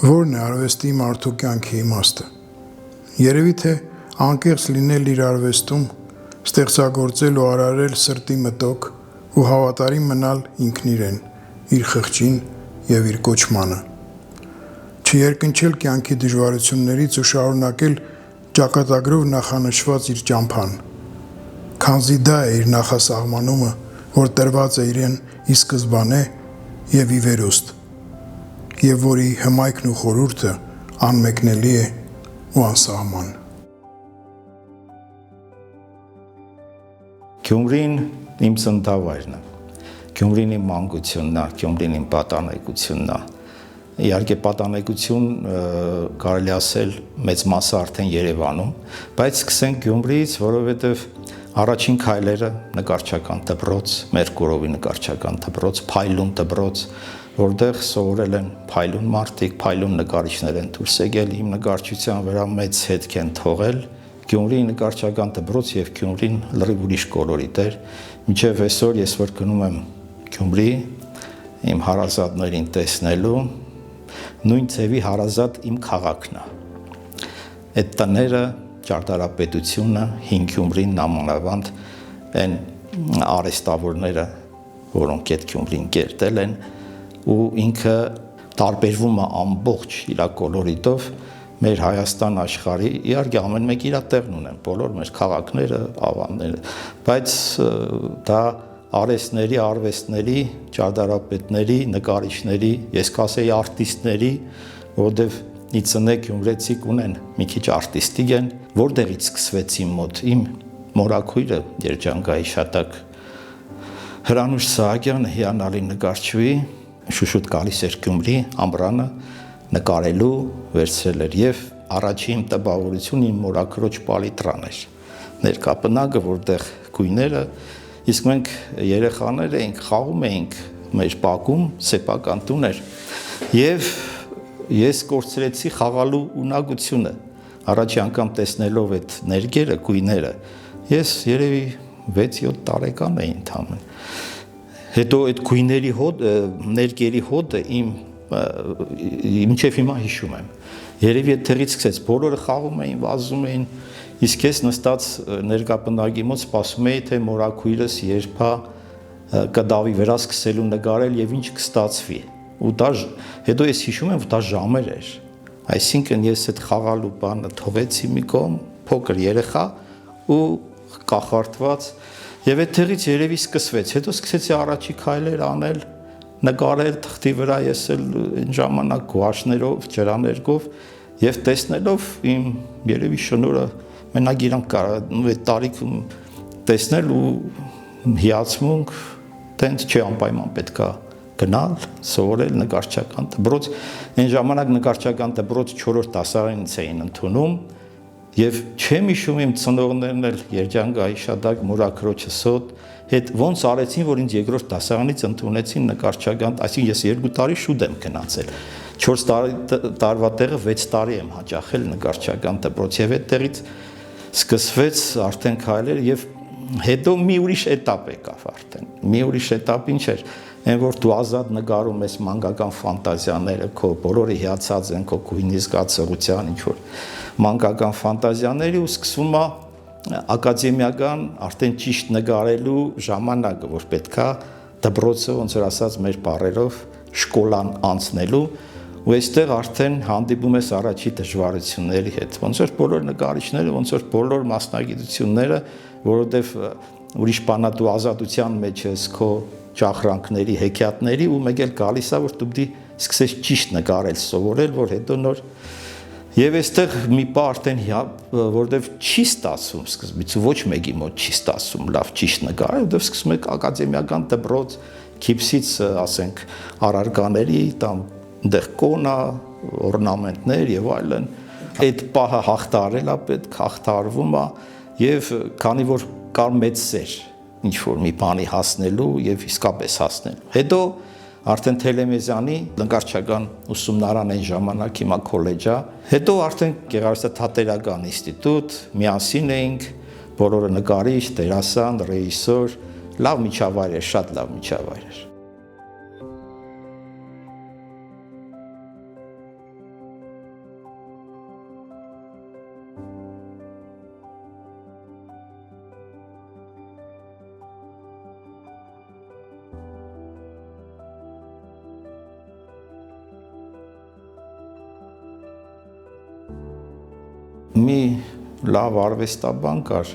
Որն է արվեստի մարդու կյանքի իմաստը։ Երևի թե անկեղծ լինել իր արվեստում, ստեղծագործել ու արարել սրտի մտոք ու հավատարիմ մնալ ինքն իրեն, իր խղճին եւ իր կոչմանը։ Չերկնչել կյանքի դժվարություններից ու շարունակել ճակատագրով նախանշված իր ճամփան։ Քանզի դա է իր նախասահմանումը, որ տրված է իրեն ի սկզբանե եւ ի վերուստ, եւ որի հմայքն ու խորհուրդը անմեկնելի է ու անսահման։ Գյումրին իմ ծննդավայրն է, Գյումրին իմ մանկությունն է, Գյումրին իմ պատանեկությունն է։ Իհարկե պատանեկություն կարելի ասել մեծ մասը արդեն Երևանում, բայց սկսենք Գյումրիից, որովհետև առաջին քայլերը նկարչական դպրոց, Մերկուրովի նկարչական դպրոց, Փայլուն դպրոց, որտեղ սովորել են փայլուն մարդիկ, փայլուն նկարիչներ են դուրս եկել, իմ նկարչության վրա մեծ հետք են թողել, Գյումրիի նկարչական դպրոց եւ Գյումրին լրիվ ուրիշ կոլորիտ էր, մինչեւ այսօր ես որ գնում եմ Գյումրի, իմ հարազատներին տեսնելու, նույն ձևի հարազատ իմ քաղաքն է։ Այդ տները, ճարտարապետությունը, հին Գյումրին նամանավանդ այն արհեստավորները, որոնք այդ Գյումրին կերտել են, ու ինքը տարբերվում է ամբողջ իր կոլորիտով մեր Հայաստան աշխարհի, իհարկե ամեն մեկ իր տեղն ունեն, բոլոր մեր քաղաքները, ավանները, բայց դա արհեստների, ճարտարապետների, նկարիչների, ես կասեի արտիստների, որովհետև իցնե գյումրեցիք ունեն, մի քիչ արտիստիկ են, որտեղից սկսվեց իմ մոտ, իմ մորաքույրը երջանկայի շատակ Հրանուշ Սահակյանը հիանալի նկարչուհի, շուշուտ գալիս էր Գյումրի ամռանը նկարելու վերցրել էր եւ առաջին տպավորությունը իմ մորաքրոջ պալիտրան էր, ներկապնակը, որտեղ գույները, իսկ մենք երեխաներ էինք, խաղում էինք մեր բակում, սեփական տուն էր եւ ես կորցրեցի խաղալու ունակությունը, առաջի անգամ տեսնելով այդ ներկերը, գույները, ես երևի 6-7 տարեկան էի ընդամենը, հետո այդ գույների ներկերի հոտը մինչև հիմա հիշում եմ, երևի այդ տեղից սկսեց, բոլորը խաղում էին, վազում էին, իսկ ես նստած ներկապնակի մոտ սպասում էի, թե մորաքույրս երբ կդավի վրա սկսելու նկարել եւ ինչ կստացվի, ու դա հետո ես հիշում եմ, որ դա ժամեր էր, այսինքն ես այդ խաղալու բանը թողեցի մի կողմ, փոքր երեխա ու կախարդված եւ այդ տեղից երևի սկսվեց, հետո սկսեցի առաջի քայլեր անել, նկարել թղթի վրա, ես էլ այն ժամանակ գուաշներով, ջրաներգով եւ տեսնելով իմ երևի շնորհը մենակ իրանք այդ տարիքում տեսնել ու հիացմունք, տենց չի անպայման պետքա գնալ, սովորել նկարչական դպրոց, այն ժամանակ նկարչական դպրոց 4-րդ դասարանից էին ընդունում եւ չեմ հիշում իմ ծնողներն էլ երջանկայի շատակ մորաքրոջս հետ ոնց արեցին, որ ինձ 2-րդ դասարանից ընդունեցին նկարչական, այսինքն ես 2 տարի շուտ եմ գնացել, 4 տարվա տեղը 6 տարի եմ հաճախել նկարչական դպրոց եւ այդտեղից սկսվեց արդեն քայլեր եւ հետո մի ուրիշ էտապ եկավ արդեն, մի ուրիշ էտապ ինչ էր, այն որ դու ազատ նկարում ես մանկական ֆանտազիաները, քո բոլորը հիացած են քո գույնի զգացողության ինչ որ մանկական ֆանտազիաների ու սկսվում է ակադեմիական արդեն ճիշտ նկարելու ժամանակը, որ պետքա դպրոցը ոնց որ ասած մեր բառերով շկոլան անցնելու ու այստեղ արդեն հանդիպում ես առաջի դժվարությունների հետ, ոնց որ բոլոր նկարիչները, ոնց որ բոլոր մասնագիտությունները, որովհետև ուրիշ բանա դու ազատության մեջ ես քո ճախրանքների, հեքիաթների ու մեկ էլ գալիս է որ դու պիտի սկսես ճիշտ նկարել, սովորել, որ հետո նոր եւ այստեղ մի բան արդեն որովհետեւ չի ստացվում սկզբից ոչ մեկի մոտ չի ստացվում լավ ճիշտ նկարել, որովհետեւ սկսում եք ակադեմիական դպրոց, քիփսից ասենք առարկաների, տամ դեղ կոնա, օրնամենտներ եւ այլն, այդ պահը հաղթարել է պետք, հաղթարվում է եւ քանի որ կար մեծ սեր ինչ որ մի բանի հասնելու եւ իսկապես հասնելու։ Հետո արդեն Թելեմեզյանի նկարչական ուսումնարան այն ժամանակ հիմա քոլեջ է, հետո արդեն Գեղարվեստաթատերական ինստիտուտ, միասին էինք, բոլորը նկարիչ, դերասան, ռեժիսոր, լավ միջավայր էր, շատ լավ միջավայր էր։ մի լավ արվեստաբան կար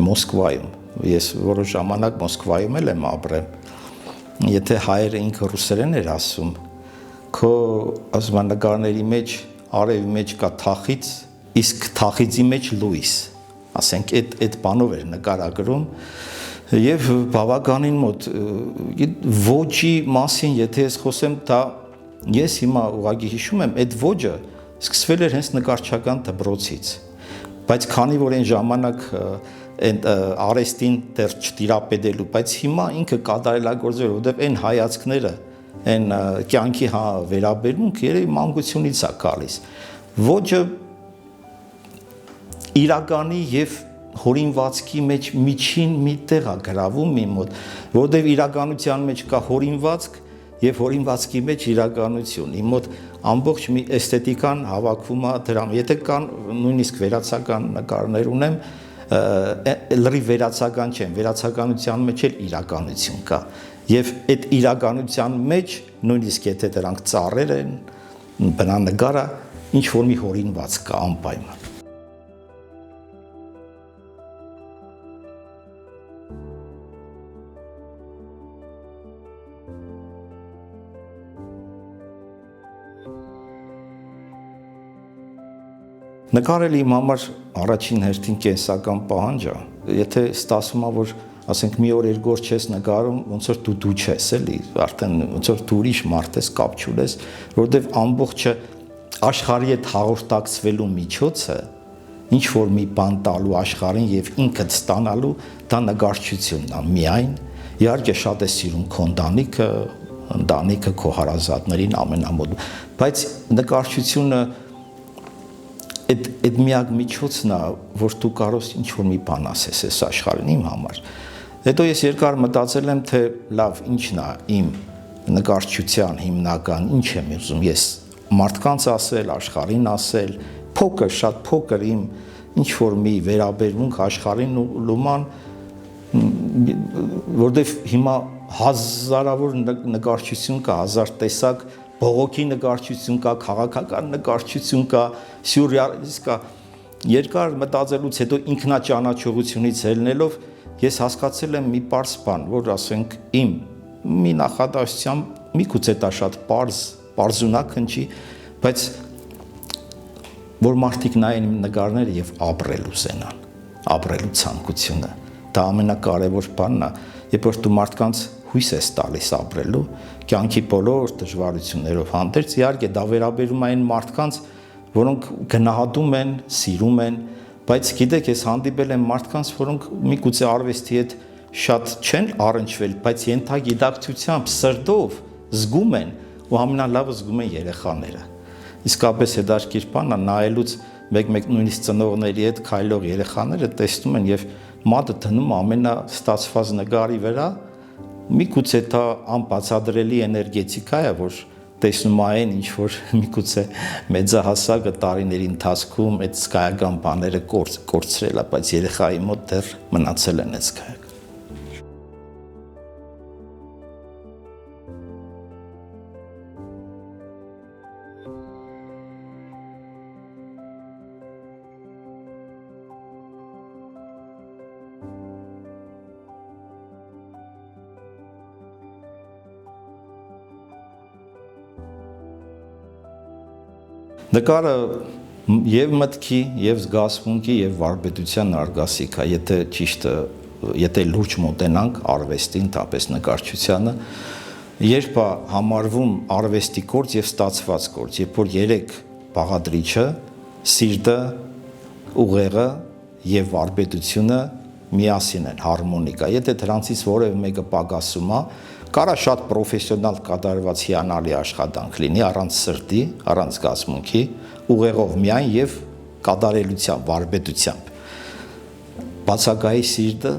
Մոսկվայում, ես որոշ ժամանակ Մոսկվայում եմ ապրել, եթե հայերը ինքը ռուսերեն էր ասում, քո ազգանագարների մեջ արևի մեջ կա թախիծ, իսկ թախիծի մեջ լույս, ասենք այդ բանով էր նկարագրում եւ բավականին մոտ ոճի մասին եթե ես խոսեմ, դա ես հիմա ուղղակի հիշում եմ, այդ ոճը սկսվել էր հենց նկարչական դպրոցից, բայց քանի որ այն ժամանակ արեստին դեռ չտիրապետելու, բայց հիմա ինքը կատարելագործել, որովհետև այն հայացքները, այն կյանքի վերաբերմունք երևի մանկությունից է գալիս։ Ոճը իրականի եւ հորինվածքի մեջ միջին մի տեղ է գրավում մի մոտ, որովհետև իրականության մեջ կա հորինվածք եւ հորինվածքի մեջ իրականություն։ Իմ մոտ ամբողջ մի էսթետիկան հավաքվում է դրամ։ Եթե կան նույնիսկ վերացական նկարներ ունեմ, լրի վերացական չեն, վերացականության մեջ էլ իրականություն կա եւ այդ իրականության մեջ նույնիսկ եթե դրանք ծառեր են, բնանկարը ինչ որ մի հորինված կա անպայման։ Նկարելը իմ համար առաջին հերթին կենսական պահանջ է, եթե ստացվում է, որ ասենք մի օր երկու օր չես նկարում, ոնց որ դու չես, էլի, արդեն ոնց որ դու ուրիշ մարդ ես, կապ չունես, որովհետև ամբողջը աշխարհի հետ հաղորդակցվելու միջոցը, ինչ որ մի բան տալու աշխարհին եւ ինքդ ստանալու, դա նկարչությունն է միայն, իհարկե շատ է սիրում քո ընտանիքը, քո հարազատներին ամենամոտ, բայց նկարչությունը այդ միակ միջոցն է, որ դու կարող ես ինչ-որ մի բան ասես այս աշխարհին իմ համար։ Հետո ես երկար մտածել եմ, թե լավ, ինչն է իմ նկարչության հիմնական, ինչ եմ ուզում ես մարդկանց ասել, աշխարհին ասել, փոքր, շատ փոքր իմ ինչ-որ մի վերաբերմունք աշխարհին ու լուման, որովհետև հիմա հազարավոր նկարչություն կա, հազար տեսակ բողոքի նկարչություն կա, քաղաքական նկարչություն կա, սյուրռեալիզմ կա։ Երկար մտածելուց հետո ինքնաճանաչողությունից ելնելով ես հասկացել եմ մի պարզ բան, որ ասենք իմ մի նախադասությամբ միգուցե դա շատ պարզունակ հնչի, բայց որ մարդիկ նայեն իմ նկարները եւ ապրել ուզենան, ապրելու ցանկությունը, դա ամենակարևոր բանն է, երբ որ դու մարդկանց հույս ես տալիս ապրելու, կյանքի բոլոր դժվարություններով հանդերձ, իհարկե դա վերաբերում է այն մարդկանց, որոնք գնահատում են, սիրում են, բայց գիտեք, ես հանդիպել եմ մարդկանց, որոնք միգուցե արվեստի հետ շատ չեն առնչվել, բայց ենթագիտակցությամբ, սրտով զգում են ու ամենալավը զգում են երեխաները։ Իսկապես հետաքրքիր բան է, նայելուց մեկ-մեկ նույնիսկ ծնողների հետ քայլող երեխաները տեսնում են եւ մատը դնում ամենաստացված նկարի վրա, միգուցե դա անբացատրելի էներգետիկա է, որ տեսնում այն ինչ որ միգուցե մեծահասակը տարիների ընթացքում այդ զգայական բաները կորցրել է, բայց երեխայի մոտ դեռ մնացել են այդ զգայական։ Նկարը եւ մտքի, եւ զգացմունքի, եւ վարպետության արգասիկ է, եթե լուրջ մոտենանք արվեստին, տապես նկարչությանը, երբ է համարվում արվեստի գործ եւ ստացված գործ, երբ որ երեք բաղադրիչը, սիրտը, ուղեղը եւ վարպետությունը միասին են, հարմոնիկա, եթե դրանցից որևէ մեկը պակասում է, կարա շատ պրոֆեսիոնալ կատարված հիանալի աշխատանք լինի առանց սրտի, առանց զգացմունքի, ուղեղով միայն եւ կատարելությամբ, վարպետությամբ։ Բացակայի սիրտը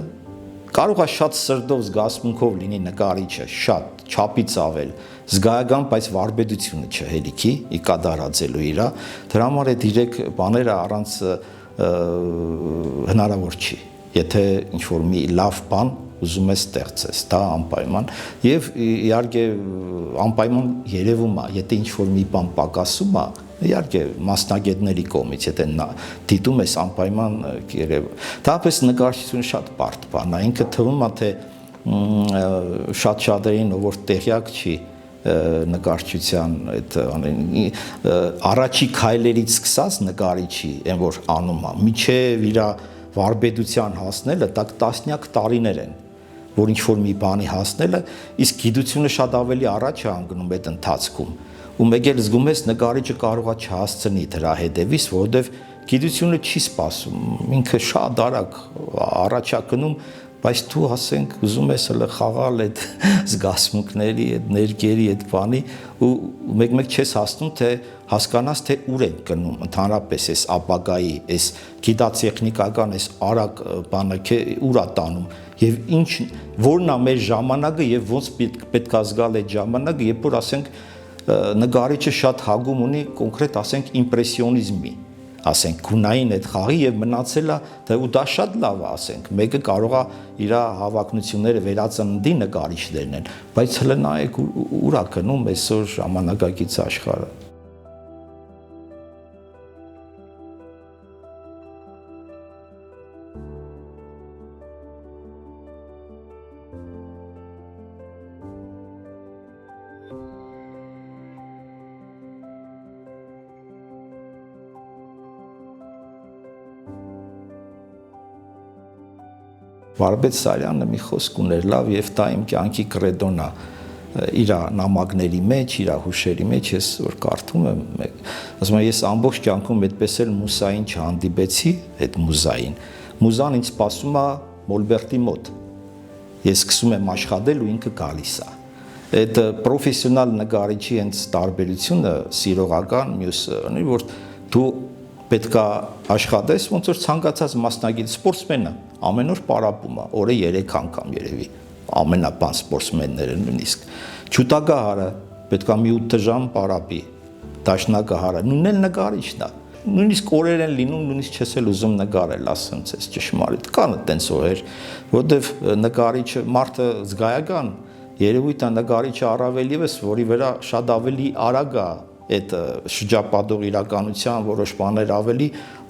կարող է շատ սրտով զգացմունքով լինի նկարիչը, շատ չափից ավել, զգայական, բայց վարպետությունը չհելիքի, ի կատարածելու իրա, դրա համար այդ երեք բաները առանց հնարավոր չի։ Եթե ինչ-որ մի լավ բան ուզում ես ստեղծես, դա անպայման եւ իհարկե անպայման երևում է, եթե ինչ-որ մի բան պակասում է, Իհարկե մասնագետների կողմից, եթե դիտում ես անպայման դապես նկարչությունը շատ բարդ բան է, ինքը թվում է թե շատ շատերին ով որ տեղյակ չի նկարչության այդ առաջի քայլերից սկսած նկարիչի այն որ անում է միջև իր վարպետության հասնելը դա տասնյակ տարիներ են որ ինչ որ մի բանի հասնելը իսկ գիտությունը շատ ավելի առաջ է անգնում այդ ընթացքում ու մեկ էլ զգում ես նկարիչը կարողա չհասցնի դրա հետևից որովհետև գիտությունը չի սպասում ինքը շատ արագ առաջ է գնում բայց դու ասենք ուզում ես հələ խաղալ այդ զգացմունքների, այդ ներկերի, այդ բանի ու մեկ-մեկ չես հասնում թե հասկանաս թե ուր են գնում ընդհանրապես այս ապագայի, այս գիտատեխնիկական, այս արագ բանը ուր է տանում եւ ինչ որն է մեր ժամանակը եւ ոնց պետք է զգալ այդ ժամանակը, երբ որ ասենք նկարիչը շատ հագում ունի կոնկրետ ասենք իմպրեսիոնիզմի ասենք գունային այդ խաղի եւ մնացել է ու դա շատ լավ է ասենք մեկը կարող է իր հավակնությունները վերածննդի նկարիչներն են բայց հələ նայեք ուր է գնում այսօր ժամանակակից աշխարհը Վարպետ Սարյանը մի խոսք ուներ լավ եւ դա իմ կյանքի կրեդոն է իր նամակների մեջ, իր հուշերի մեջ ես որ կարդում եմ ասում եմ ես ամբողջ կյանքում այդպես էլ մուսային չհանդիպեցի այդ մուզային մուզան ինձ սպասում է Մոլբերտի մոտ ես սկսում եմ աշխատել ու ինքը գալիս է այդ պրոֆեսիոնալ նկարիչի հենց տարբերությունը սիրողական մյուսը որ դու պետք է աշխատես ոնց որ ցանկացած մասնագետ սպորտսմենը ամեն օր պարապում է օրը 3 անգամ երևի ամենաբան սպորտսմենները նույնիսկ ճուտագահարը պետք է մի 8 ժամ պարապի դաշնակահարը նույնն էլ նկարիչն է նույնիսկ օրեր են լինում նույնիսկ չես էլ ուզում նկարել ասեմ ցես ճշմարիտ կան այդպես օրեր որովհետև նկարիչը մարդը զգայական երևույթ է նկարիչը առավել եւս որի վրա շատ ավելի արագ է այդ շրջապատող իրականության որոշ բաներ ավելի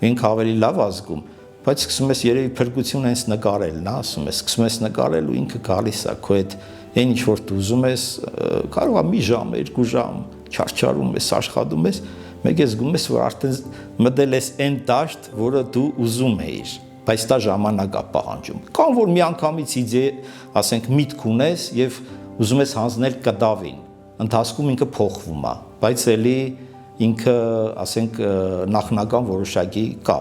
ինքը ավելի լավ ազգում բայց սկսում ես երևի փրկություն հենց նկարելն է ասում ես սկսում ես նկարել ու ինքը գալիս է քո այդ այն ինչ որ դու ուզում ես կարող է մի ժամ 2 ժամ չարչարում ես աշխատում ես մեկ է զգում ես որ արդեն մտել ես այն դաշտ որը դու ուզում էիր բայց դա ժամանակ է պահանջում կամ որ միանգամից իդե ասենք միտք ունես եւ ուզում ես հանձնել կտավին ընթացքում ինքը փոխվում է բայց էլի ինքը ասենք նախնական որոշակի կա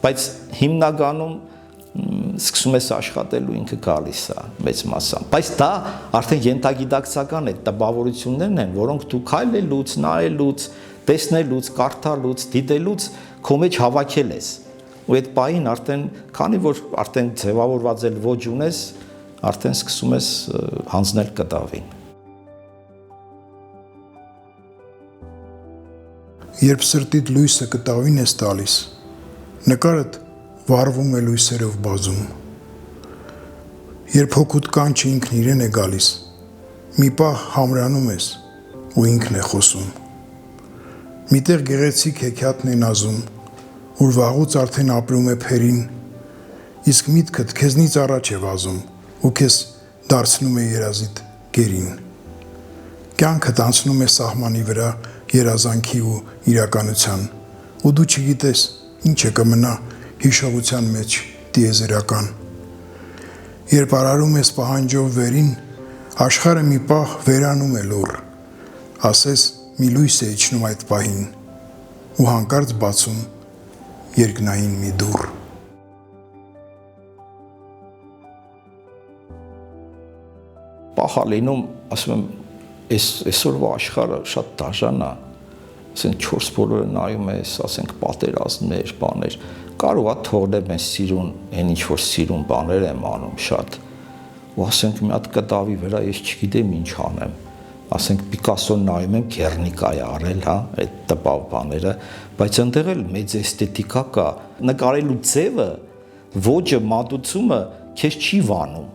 բայց հիմնականում սկսում ես աշխատել ու ինքը գալիս է մեծ մասամբ բայց դա արդեն ենթագիտակցական է տպավորություններն են որոնք դու քայլելուց նայելուց տեսնելուց կարդալուց դիտելուց քո մեջ հավաքել ես ու այդ պահին արդեն քանի որ արդեն ձևավորված էլ ոչ ունես արդեն սկսում ես հանձնել կտավին Երբ սրտիդ լույսը կտավին ես տալիս, նկարդ վառվում է լույսերով բազում։ Երբ հոգուտ կանչը ինքն իրեն է գալիս, մի պահ համրանում ես ու ինքն է խոսում։ Միտեղ գեղեցիկ հեքիաթն է նազում, ուր վաղուց արդեն ապրում է փերին, իսկ միտքդ քեզնից առաջ է վազում ու քեզ դարձնում է երազիդ գերին։ Կյանքդ անցնում է սահմանի վրա երազանքի ու իրականության, ու դու չգիտես ինչ է կմնա հիշողության մեջ տիեզերական։ Երբ արարում ես պահանջով վերին, աշխարհը մի պահ վերանում է լուռ, ասես մի լույս է իջնում այդ պահին, ու հանկարծ բացում երկնային մի դուռ։ Պահ լինում, ասում եմ, այսօրվա աշխարհը շատ դաժան է, ասենք 4 բոլորը նայում ես, ասենք պատերազմներ, բաներ, կարող է թողնեմ ես սիրուն, այն ինչ որ սիրուն բաներ եմ անում շատ, ու ասենք մի հատ կտավի վրա ես չգիտեմ ինչ անեմ, ասենք Պիկասոն նայում եմ Գերնիկա է արել, հա, այդ տպավ բաները, բայց այնտեղ էլ մեծ էսթետիկա կա, նկարելու ձևը, ոճը, մատուցումը քեզ չի վանում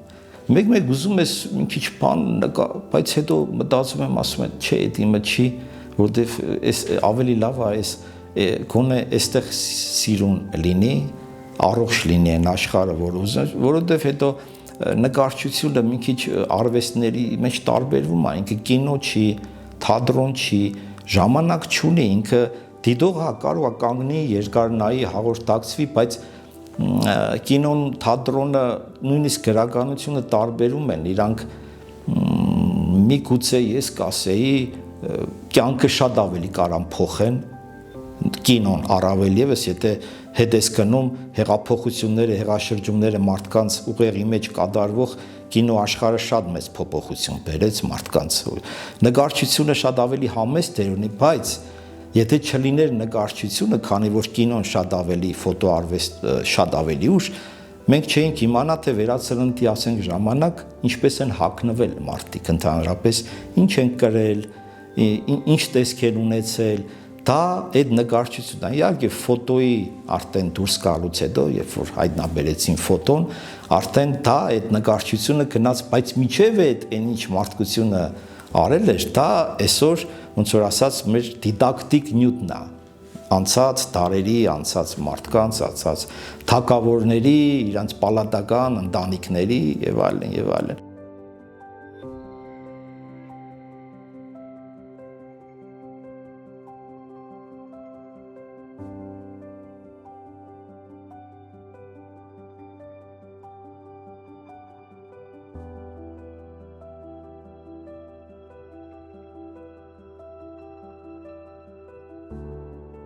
մեկ-մեկ ուզում ես մի քիչ բան նկա, բայց հետո մտածում եմ, ասում եմ, չէ, դա իմը չի, որտեվ այս ավելի լավ է այս գոնե այստեղ սիրուն լինի, առողջ լինի այն աշխարհը, որ ուզում, որովհետև հետո նկարչությունը մի քիչ արվեստների մեջ տարբերվում է, ինքը կինո չի, թատրոն չի, ժամանակ չունի, ինքը դիտողը կարող է կանգնի, երկար նայի, հաղորդակցվի, բայց կինոն, թատրոնը, նույնիսկ գրականությունը տարբերում են, իրանք միգուցե ես կասեի կյանքը շատ ավելի կարան փոխեն, կինոն առավել ևս, եթե հետ ես գնում հեղափոխությունները, հեղաշրջումները մարդկանց ուղեղի մեջ կատարվող կինո աշխարհը շատ մեծ փոփոխություն բերեց մարդկանց։ Նկարչությունը շատ ավելի համեստ դեր ունի, բայց եթե չլիներ նկարչությունը, քանի որ կինոն շատ ավելի ֆոտոարվեստ, շատ ավելի ուշ, մենք չէինք իմանա, թե վերացրնտի ասենք ժամանակ ինչպես են հագնվել մարդիկ ընդհանրապես, ինչ են կրել, ինչ տեսք են ունեցել, դա այդ նկարչությունն է։ Իհարկե ֆոտոյի արդեն դուրս գալուց հետո, երբ որ հայտնաբերեցին ֆոտոն, արդեն դա այդ նկարչությունը գնաց, բայց միջև այդ ինչ մարդկությունը արել էր, դա այսօր ոնց որ ասած մեր դիդակտիկ նյութն է, անցած դարերի, անցած մարդկանց, անցած թագավորների, իրանց պալատական ընտանիքների եւ այլն եւ այլն։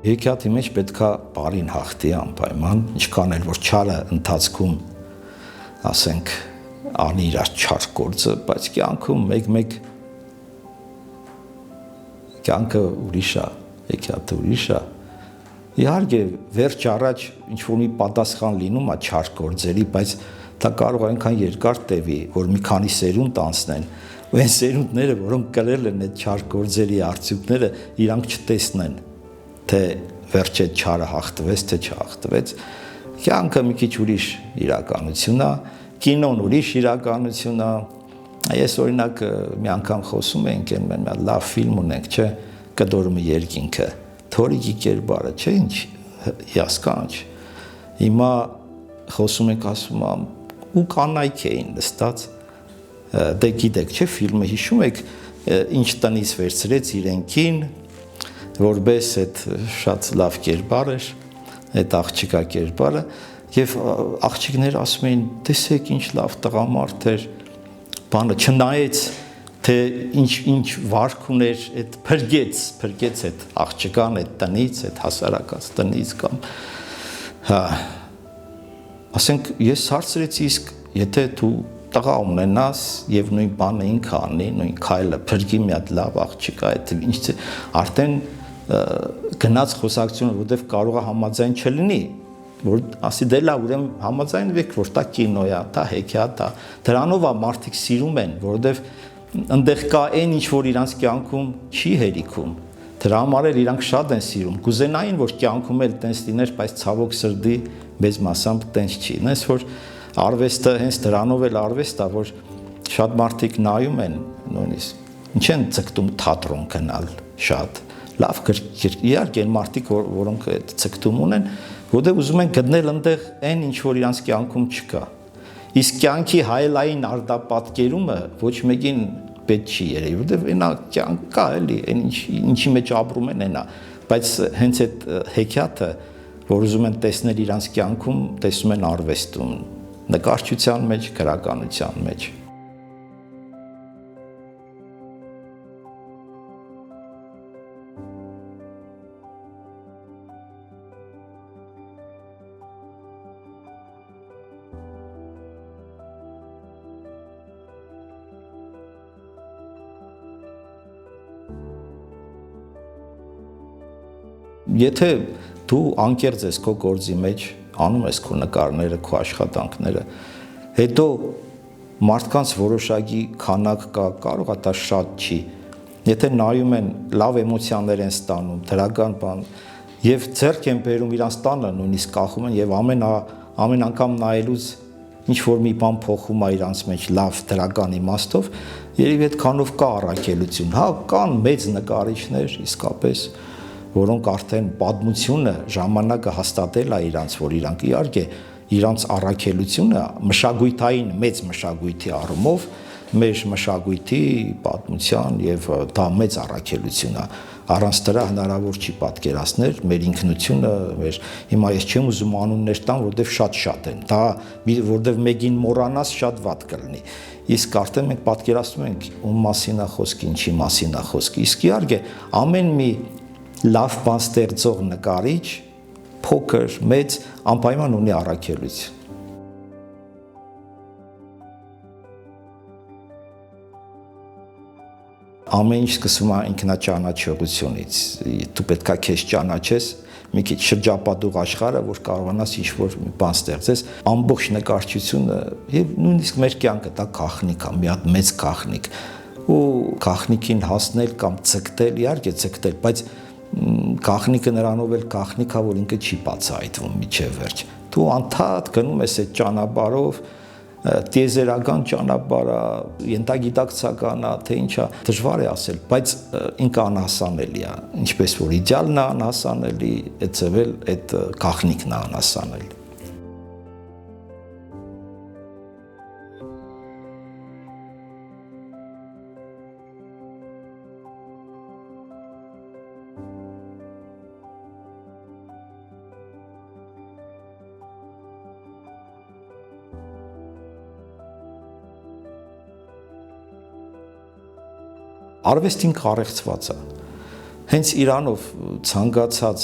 Հեքիաթի մեջ պետքա բարին հաղթի անպայման, ինչքան էլ որ չարը ընթացքում, ասենք, անի իրար չար գործը, բայց կյանքում մեկ կյանքը ուրիշ է, հեքիաթը ուրիշ է։ Իհարկե, վերջ առաջ ինչ-որ մի պատասխան լինում է չար գործերի, բայց դա կարող է այնքան երկար տևի, որ մի քանի սերունդ անցնեն, ու այն սերունդները, որոնք կրել են այդ չար գործերի արդյունքները, իրանք չտեսնեն, թե վերջ այդ չարը հաղթվեց, թե չհաղթվեց, կյանքը մի քիչ ուրիշ իրականություն է, կինոն ուրիշ իրականություն է, ես օրինակ մի անգամ խոսում էինք, մի լավ ֆիլմ ունենք, չէ, Կդորմի երկինքը, Թորիկի կերպարը, չէ, ինչ հիասքանչ, հիմա խոսում ենք, ասում եմ, ու կանայք էին նստած, դե գիտեք, չէ, ֆիլմը հիշում եք, ինչ տնից վերցրեց իրենքին, որպես այդ շատ լավ կերպար էր, այդ աղջիկա կերպարը, եւ աղջիկները ասում էին, տեսեք ինչ լավ տղամարդ էր, բանը չնայեց, թե ինչ վարք ուներ, այդ փրկեց այդ աղջկան այդ տնից, այդ հասարակած տնից կամ հա ասենք ես հարցրեցի իսկ եթե դու տղա ունենաս եւ նույն բանը ինքը անի, նույն քայլը փրկի մի հատ լավ աղջիկա, այդ ինչ արդեն գնաց խոսակցությունը, որտեվ կարող է համաձայն չլինի, որ ասի դե լավ, ուրեմն համաձայնվեք, որ դա կինո է, դա հեքիաթ է, դրանով է մարդիկ սիրում են, որովհետև այնտեղ կա այն ինչ որ իրանց կյանքում չի հերիքում, դրա համար էլ իրանք շատ են սիրում, կուզենային որ կյանքում էլ տենց լիներ, բայց ցավոք սրտի մեծ մասամբ տենց չի, այնպես որ արվեստը հենց դրանով էլ արվեստ է, որ շատ մարդիկ նայում են նույնիսկ ինչ են ցկտում թատրոն գնալ շատ լավ իհարկե են մարդիկ որոնք այդ ցկտում ունեն, որտեղ ուզում են գտնել այնտեղ այն ինչ որ իրանց կյանքում չկա։ Իսկ կյանքի հայելային արդապատկերումը ոչ մեկին պետք չի երևի, որտեղ այնա կյանք կա էլի, այն ինչի մեջ ապրում են այնա, բայց հենց այդ հեքիաթը, որ ուզում են տեսնել իրանց կյանքում, տեսում են արվեստում, նկարչության մեջ, գրականության մեջ։ Եթե դու անկեղծ ես քո գործի մեջ, անում ես քո նկարները, քո աշխատանքները, հետո մարդկանց որոշակի քանակ կա, կարող է դա շատ չի։ Եթե նայում են, լավ էմոցիաներ են ստանում, դրական բան, եւ ձեռք են բերում իրանց տանը, նույնիսկ կախում են եւ ամեն անգամ նայելուց ինչ որ մի բան փոխում է իրանց մեջ լավ դրական իմաստով, երևի այդքանով կա առաքելություն։ Հա, կան մեծ նկարիչներ, իսկապես, որոնք արդեն պատմությունը, ժամանակը հաստատել է իրանց, որ իրանք իհարկե իրանց առաքելությունը մշակութային մեծ մշակույթի առումով մեր մշակույթի պատմության եւ դա մեծ առաքելություն է։ Առանց դրա հնարավոր չի պատկերացնել մեր ինքնությունը, մեր հիմա ես չեմ ուզում անուններ տամ, որովհետեւ շատ են։ Դա որովհետեւ մեկին մոռանաս շատ վատ կլինի։ Իսկ արդեն մենք պատկերացնում ենք ում մասին է խոսքը, ինչի մասին է խոսքը։ Իսկ իհարկե ամեն մի լավ բան ստեղծող նկարիչ, փոքր, մեծ, անպայման ունի առաքելություն։ Ամեն ինչ սկսում է ինքնաճանաչողությունից։ Դու պետքա քեզ ճանաչես, մի քիչ շրջապատող աշխարհը, որ կարողանաս ինչ-որ մի բան ստեղծես, ամբողջ նկարչությունը եւ նույնիսկ մեր կյանքը դա գաղտնիք է, մի հատ մեծ գաղտնիք։ Ու գաղտնիքին հասնել կամ ցկտել, իհարկե ցկտել, բայց գաղտնիքը նրանով էլ գաղտնիք է, որ ինքը չի բացահայտվում միջև վերջ։ Դու անդադ գնում ես այդ ճանապարհով, տիեզերական ճանապարհը, ենթագիտակցական է, թե ինչա, դժվար է ասել, բայց ինքը անհասանելի է, ինչպես որ իդեալն է անհասանելի, այդպես էլ այդ գաղտնիքն է անհասանելի։ Արվեստին կարեկցված է։ Հենց իրանով ցանկացած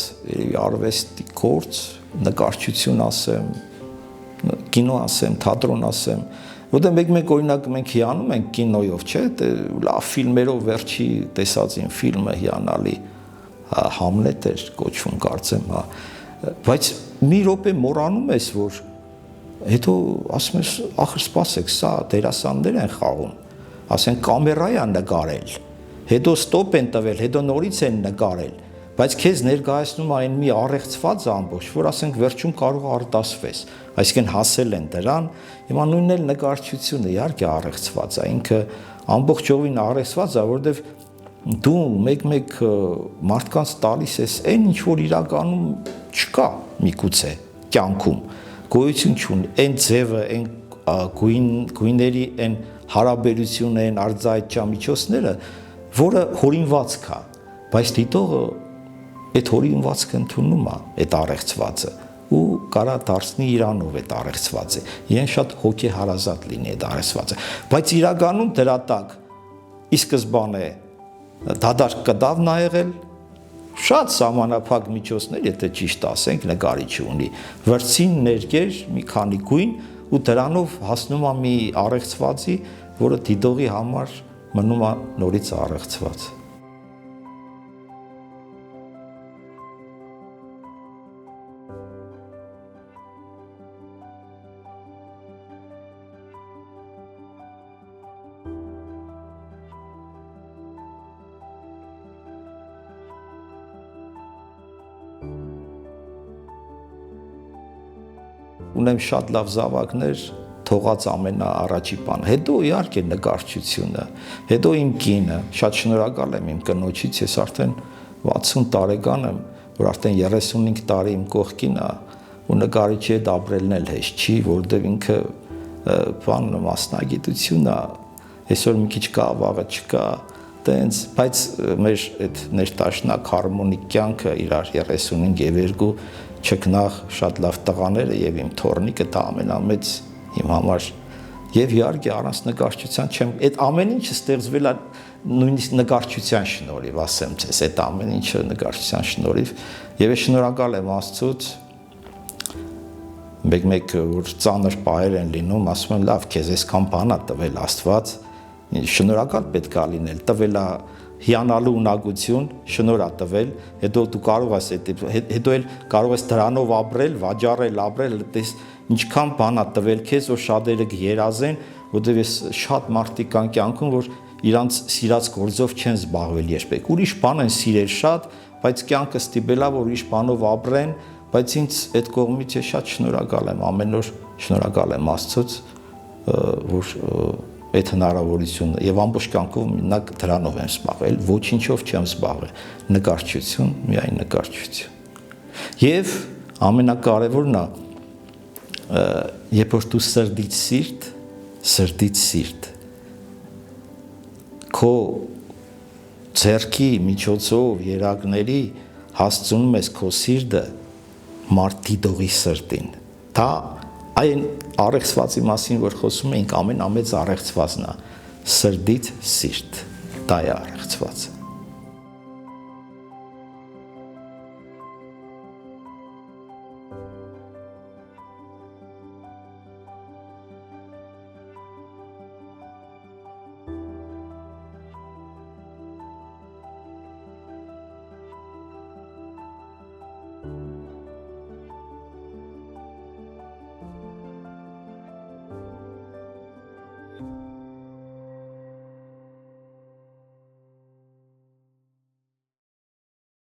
արվեստի գործ, նկարչություն ասեմ, կինո ասեմ, թատրոն ասեմ, որտեղ մեկ օրինակ մենք հիանում ենք կինոյով, չէ՞, լավ ֆիլմերով վերջի տեսածին ֆիլմը հիանալի Համլետ էր կոչվում, կարծեմ, հա, բայց մի րոպե մոռանում ես, որ հետո ասում ես, ախր սպասեք, սա դերասաններ են խաղում, ասեն կամերա է նկարել, հետո ստոպ են տվել, հետո նորից են նկարել, բայց քեզ ներկայացնում այն մի առեղծված ամբողջ, որ ասենք վերջում կարող արտասվես, այսինքն հասել են դրան, հիմա նույնն էլ նկարչությունը իհարկե առեղծված է, ինքը ամբողջովին առեղծված է, որովհետև դու մեկ-մեկ մարդկանց տալիս ես այն ինչ որ իրականում չկա միգուցե կյանքում, գոյություն չունի, այն ձևը, այն գույների, այն հարաբերությունը, այն արձայթամիջոցները, որը հորինվածք է, բայց դիտողը այդ հորինվածքը ընդունում է, այդ առեղծվածը ու կարա դարձնի իրանով այդ առեղծվածը, իրեն շատ հոգեհարազատ լինի այդ առեղծվածը, բայց իրականում դրա տակ ի սկզբանե դադար կդավն ա եղել, շատ սահմանափակ միջոցներ, եթե ճիշտ ասենք, նկարիչը ունի, վրցին ներկեր, մի քանի գույն ու դրանով հասնում է մի առեղծվածի, որը դիտողի համար մնում է նորից առեղծված։ Ունեմ շատ լավ զավակներ, թողած ամենաառաջի բանը, հետո իհարկե նկարչությունը, հետո իմ կինը, շատ շնորհակալ եմ իմ կնոջից, ես արդեն 60 տարեկան եմ, որ արդեն 35 տարի իմ կողքին է, ու նկարիչի հետ ապրելն էլ հեշտ չի, որովհետև ինքը բան մասնագիտություն է, այսօր մի քիչ կա, վաղը չկա, տենց, բայց մեր այդ ներտաշնակ հարմոնիկ կյանքը իրար 35 եւ 2 չքնաղ շատ լավ տղաները եւ իմ թոռնիկը դա ամենամեծ իմ համար եւ իհարկե առանց նկարչության չեմ այդ ամեն ինչը ստեղծվել է նույնիսկ նկարչության շնորհիվ ասեմ ցես այդ ամեն ինչը նկարչության շնորհիվ եւ ես շնորհակալ եմ Աստծուց մեկ որ ծանր պահեր են լինում ասում եմ լավ քեզ այսքան բան է տվել Աստված շնորհակալ պետք է լինել տվել է հիանալու ունակություն շնորհ է տվել հետո դու կարող ես հետո էլ կարող ես դրանով ապրել վաճառել ապրել այդպես ինչքան բան է տվել քեզ որ շատերը երազեն որովհետև ես շատ մարդիկ կան կյանքում որ իրանց սիրած գործով չեն զբաղվել երբեք ուրիշ բան են սիրել շատ բայց կյանքը ստիպել է որ ուրիշ բանով ապրեն բայց ինձ այդ կողմից ես շատ շնորհակալ եմ ամեն օր շնորհակալ եմ Աստծոց, որ այդ հնարավորությունը եւ ամբողջ կյանքով մենակ դրանով եմ զբաղվել, ոչինչով չեմ զբաղվել, նկարչություն, միայն նկարչություն։ Եվ ամենակարևորն է, երբ որ դու սրտից սիրտ քո ձեռքի միջոցով երակների հասցնում ես քո սիրտը մարդի դողի սրտին։ Դա այն առեղծվածի մասին, որ խոսում ենք, ամենամեծ առեղծվածն է, սրտից սիրտ, դա է առեղծվածը։